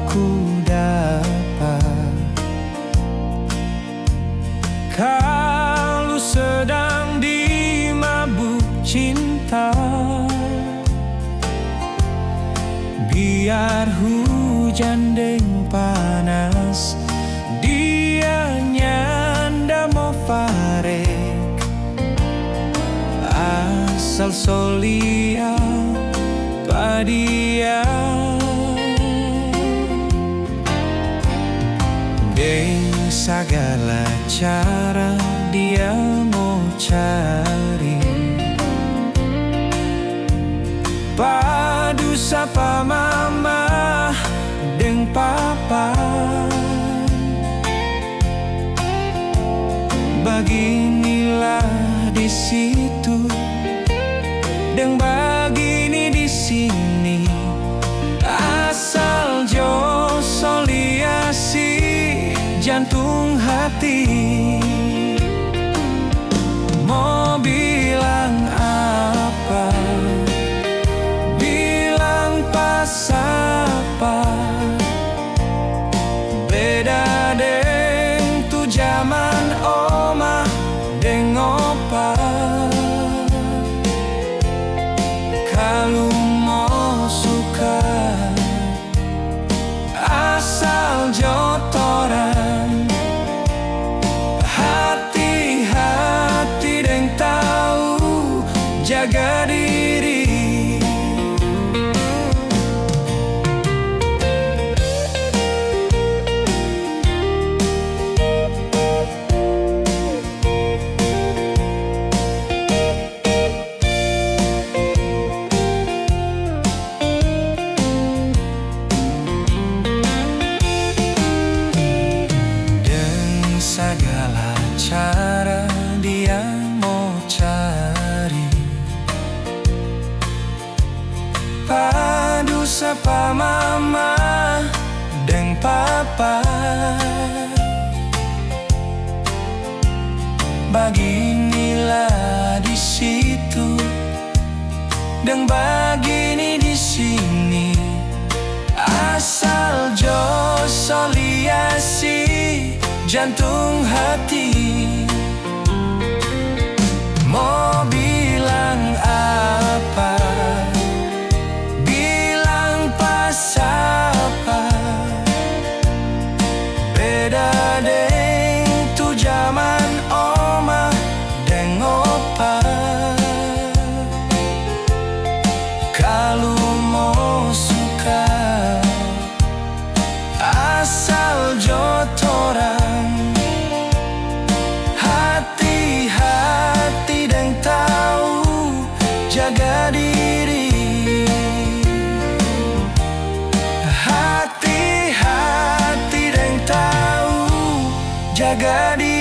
ku dapat. Kalau sedang dimabuk cinta, biar hujan deng panas, dia nyanda mau farek. Asal solia padia, deng segala cara dia mau cari. Padu sapa mama deng papa, beginilah di situ deng begini di sini. Asal jo soliasi jantung hati. Mau bilang apa, bilang pas apa, beda deng tu zaman oma deng opa. Kalau mau suka, asal jotoran, hati-hati deng tahu jaga diri. Segala cara dia mau cari. Padu sapa mama deng papa, beginilah di situ deng begini di sini. Asal jo soliasi jantung hati. Mau bilang apa, bilang pas apa, beda deng tu zaman oma deng opa. Kalau mau suka, asal jotoran, hati-hati deng tahu jaga diri. Hati-hati deng tahu jaga diri.